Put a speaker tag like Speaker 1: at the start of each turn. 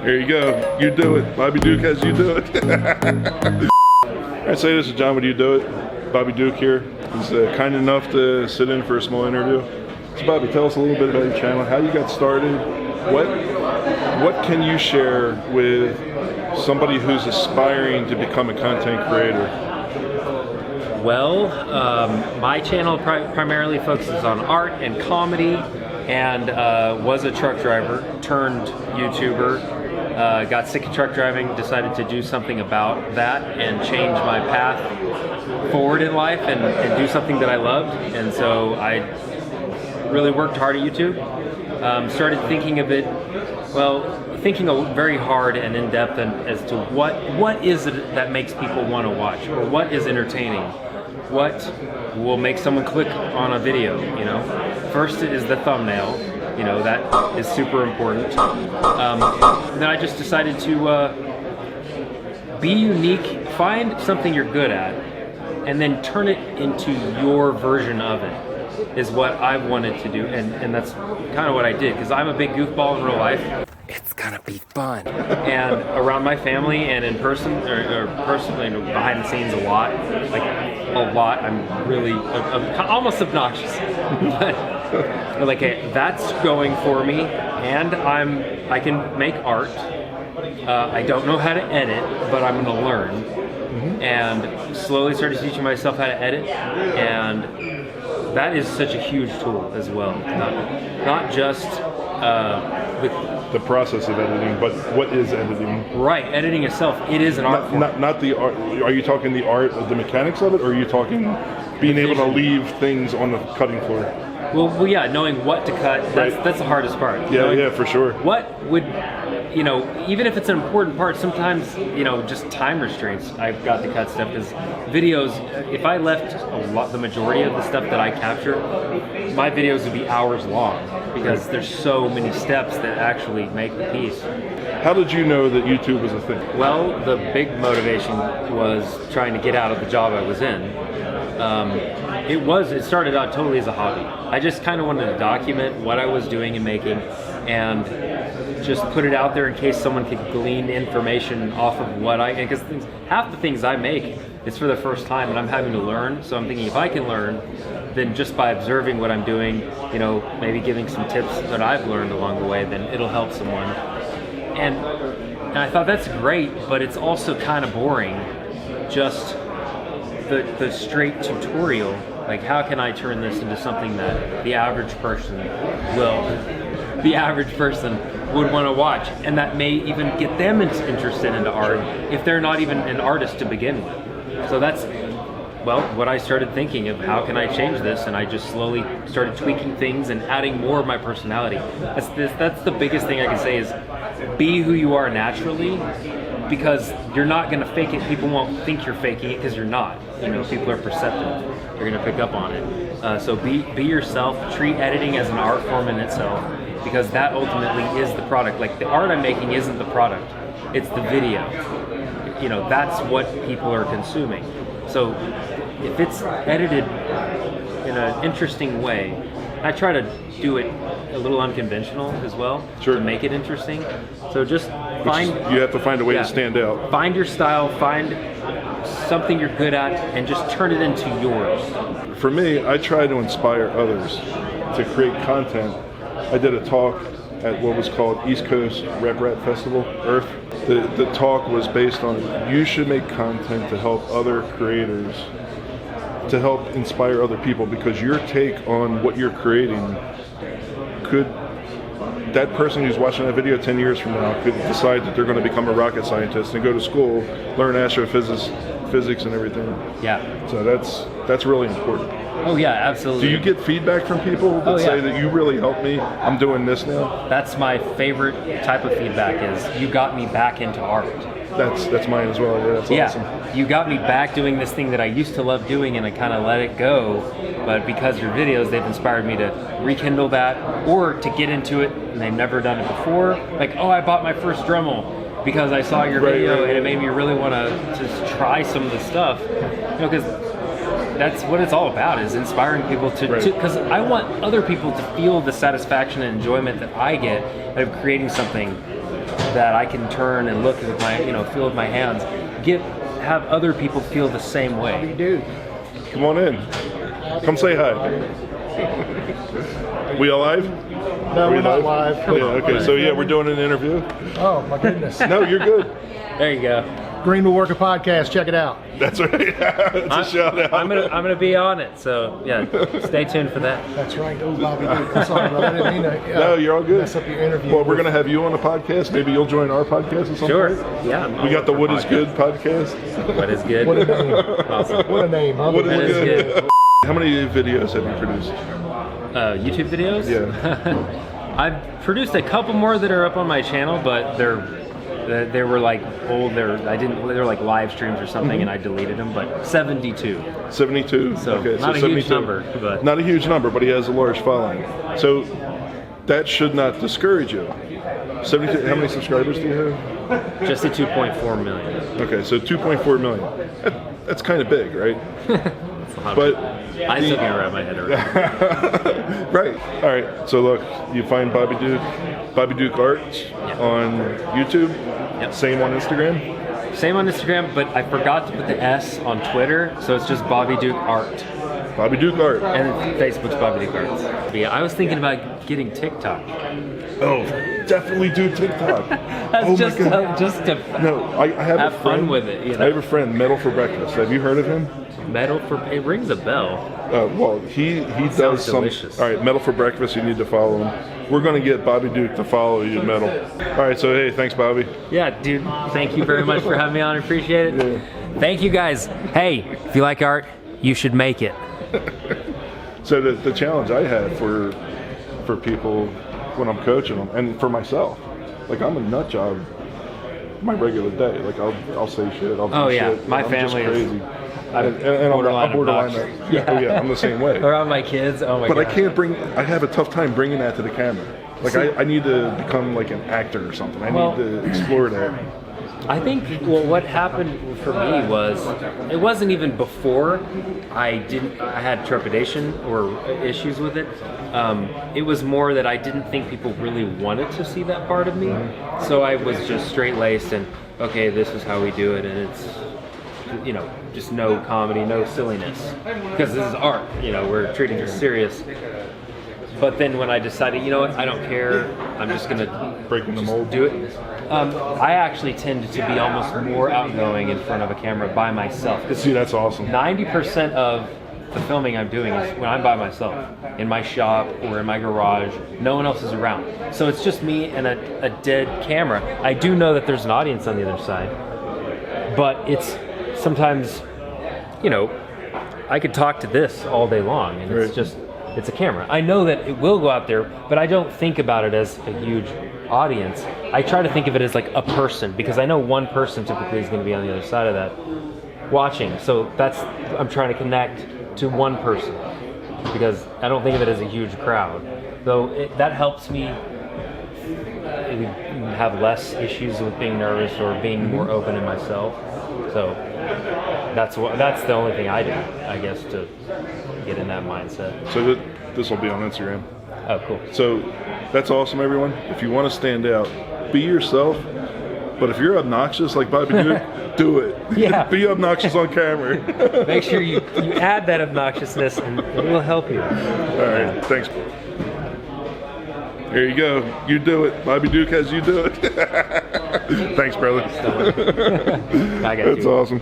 Speaker 1: There you go. You do it. Bobby Duke has you do it. Alright, say this is John with You Do It. Bobby Duke here. He's kind enough to sit in for a small interview. So Bobby, tell us a little bit about your channel, how you got started, what can you share with somebody who's aspiring to become a content creator?
Speaker 2: Well, my channel primarily focuses on art and comedy, and was a truck driver turned YouTuber. Got sick of truck driving, decided to do something about that and change my path forward in life and do something that I loved. And so I really worked hard at YouTube. Started thinking of it, thinking very hard and in depth as to what is it that makes people want to watch, or what is entertaining, what will make someone click on a video. You know, first is the thumbnail. You know, that is super important. Then I just decided to be unique, find something you're good at, and then turn it into your version of it, is what I wanted to do. And that's kind of what I did, because I'm a big goofball in real life. It's gonna be fun. And around my family and in person, or personally, behind the scenes a lot. I'm really almost obnoxious. But like, hey, that's going for me, and I can make art. I don't know how to edit, but I'm gonna learn. And slowly started teaching myself how to edit, and that is such a huge tool as well. Not just with
Speaker 1: the process of editing, but what is editing?
Speaker 2: Right, editing itself, it is an art form.
Speaker 1: Not the art. Are you talking the art of the mechanics of it, or are you talking being able to leave things on the cutting floor?
Speaker 2: Well, yeah, knowing what to cut, that's the hardest part.
Speaker 1: Yeah, for sure.
Speaker 2: What would, even if it's an important part, sometimes, just time restraints, I've got to cut stuff, because videos, if I left the majority of the stuff that I capture, my videos would be hours long, because there's so many steps that actually make the piece.
Speaker 1: How did you know that YouTube was a thing?
Speaker 2: Well, the big motivation was trying to get out of the job I was in. It started out totally as a hobby. I just kind of wanted to document what I was doing and making, and just put it out there in case someone could glean information off of because half the things I make is for the first time and I'm having to learn. So I'm thinking, if I can learn, then just by observing what I'm doing, maybe giving some tips that I've learned along the way, then it'll help someone. And I thought, that's great, but it's also kind of boring, just the straight tutorial. Like, how can I turn this into something that the average person would want to watch, and that may even get them interested into art if they're not even an artist to begin with. So that's, what I started thinking of, how can I change this? And I just slowly started tweaking things and adding more of my personality. That's the biggest thing I can say, is be who you are naturally, because you're not going to fake it. People won't think you're faking it, because you're not. People are perceptive. They're going to pick up on it. So be yourself. Treat editing as an art form in itself, because that ultimately is the product. Like, the art I'm making isn't the product. It's the video. That's what people are consuming. So if it's edited in an interesting way, I try to do it a little unconventional as well, to make it interesting. So just you
Speaker 1: have to find a way to stand out.
Speaker 2: Find your style, find something you're good at, and just turn it into yours.
Speaker 1: For me, I try to inspire others to create content. I did a talk at what was called East Coast Rep Rat Festival, Earth. The talk was based on, you should make content to help other creators, to help inspire other people, because your take on what you're creating that person who's watching that video 10 years from now could decide that they're going to become a rocket scientist and go to school, learn astrophysics and everything.
Speaker 2: Yeah.
Speaker 1: So that's really important.
Speaker 2: Oh yeah, absolutely.
Speaker 1: Do you get feedback from people that say that you really helped me, I'm doing this now?
Speaker 2: That's my favorite type of feedback, is, you got me back into art.
Speaker 1: That's mine as well. Yeah, that's awesome.
Speaker 2: You got me back doing this thing that I used to love doing, and I kind of let it go. But because your videos, they've inspired me to rekindle that, or to get into it, and they've never done it before. Like, I bought my first dremel because I saw your video, and it made me really want to try some of the stuff. Because that's what it's all about, is inspiring people to, because I want other people to feel the satisfaction and enjoyment that I get out of creating something that I can turn and look with my, feel with my hands. Have other people feel the same way.
Speaker 3: Dude.
Speaker 1: Come on in. Come say hi. We all live?
Speaker 3: No, we're not live.
Speaker 1: Yeah, okay, so yeah, we're doing an interview.
Speaker 3: Oh, my goodness.
Speaker 1: No, you're good.
Speaker 2: There you go.
Speaker 3: Greenville Worker Podcast, check it out.
Speaker 1: That's right. It's a shout out.
Speaker 2: I'm gonna be on it, so yeah, stay tuned for that.
Speaker 3: That's right. Oh, Bobby, dude. I'm sorry, brother. I didn't mean to
Speaker 1: No, you're all good.
Speaker 3: mess up your interview.
Speaker 1: Well, we're going to have you on the podcast. Maybe you'll join our podcast at some
Speaker 2: Sure.
Speaker 1: point.
Speaker 2: Yeah.
Speaker 1: We got the What is Good podcast.
Speaker 2: What is good?
Speaker 3: What a name.
Speaker 2: Awesome.
Speaker 3: What a name, huh?
Speaker 1: What
Speaker 2: That
Speaker 1: is
Speaker 2: is good.
Speaker 1: How many videos have you produced?
Speaker 2: YouTube videos?
Speaker 1: Yeah.
Speaker 2: I've produced a couple more that are up on my channel, but they were like old. They were like live streams or something, and I deleted them. But 72.
Speaker 1: 72.
Speaker 2: So
Speaker 1: okay,
Speaker 2: not a
Speaker 1: 72.
Speaker 2: huge number, but
Speaker 1: Not a huge number, but he has a large following. So that should not discourage you. 72. How many subscribers do you have?
Speaker 2: just at 2.4 million.
Speaker 1: Okay, so 2.4 million. That's kind of big, right?
Speaker 2: That's a lot.
Speaker 1: But
Speaker 2: I still can't wrap my head around it.
Speaker 1: right. All right. So look, you find Bobby Duke Art on YouTube.
Speaker 2: Yep.
Speaker 1: Same on Instagram.
Speaker 2: Same on Instagram, but I forgot to put the S on Twitter, so it's just Bobby Duke Art.
Speaker 1: Bobby Duke Art.
Speaker 2: And Facebook's Bobby Duke Art. But yeah, I was thinking about getting TikTok.
Speaker 1: Oh, definitely do TikTok.
Speaker 2: That's just to
Speaker 1: No, I have
Speaker 2: have
Speaker 1: a friend,
Speaker 2: fun with it.
Speaker 1: I have a friend, Metal for Breakfast. Have you heard of him?
Speaker 2: Metal for it rings a bell.
Speaker 1: Well, he does
Speaker 2: Sounds
Speaker 1: some.
Speaker 2: delicious.
Speaker 1: All right, Metal for Breakfast. You need to follow him. We're going to get Bobby Duke to follow you, Metal. All right, so hey, thanks, Bobby.
Speaker 2: Yeah, dude. Thank you very much for having me on. I appreciate it.
Speaker 1: Yeah.
Speaker 2: Thank you, guys. Hey, if you like art, you should make it.
Speaker 1: So the challenge I have for people when I'm coaching them, and for myself, like I'm a nut job my regular day. Like I'll say shit. I'll do shit.
Speaker 2: My
Speaker 1: I'm
Speaker 2: family
Speaker 1: just
Speaker 2: is
Speaker 1: crazy. And I'm borderline. Yeah, I'm the same way.
Speaker 2: Around my kids, oh my god.
Speaker 1: But I have a tough time bringing that to the camera. Like I need to become like an actor or something. I need to explore that.
Speaker 2: I think, what happened for me was, it wasn't even before I had trepidation or issues with it. It was more that I didn't think people really wanted to see that part of me. So I was just straight-laced and, okay, this is how we do it, and it's, just no comedy, no silliness. Because this is art, we're treating it serious. But then when I decided, you know what, I don't care, I'm just going to
Speaker 1: Breaking the mold.
Speaker 2: do it. I actually tend to be almost more outgoing in front of a camera by myself.
Speaker 1: See, that's awesome.
Speaker 2: 90% of the filming I'm doing is when I'm by myself, in my shop or in my garage. No one else is around. So it's just me and a dead camera. I do know that there's an audience on the other side, but it's sometimes, I could talk to this all day long, and it's a camera. I know that it will go out there, but I don't think about it as a huge audience. I try to think of it as like a person, because I know one person typically is going to be on the other side of that watching. So I'm trying to connect to one person, because I don't think of it as a huge crowd. Though that helps me have less issues with being nervous or being more open in myself. So that's the only thing I do, I guess, to get in that mindset.
Speaker 1: So this will be on Instagram.
Speaker 2: Oh, cool.
Speaker 1: So that's awesome, everyone. If you want to stand out, be yourself. But if you're obnoxious like Bobby Duke, do it.
Speaker 2: Yeah.
Speaker 1: Be obnoxious on camera.
Speaker 2: Make sure you add that obnoxiousness, and it will help you.
Speaker 1: All right, thanks. There you go. You do it. Bobby Duke has you do it. Thanks, brother.
Speaker 2: I got
Speaker 1: That's
Speaker 2: you.
Speaker 1: awesome.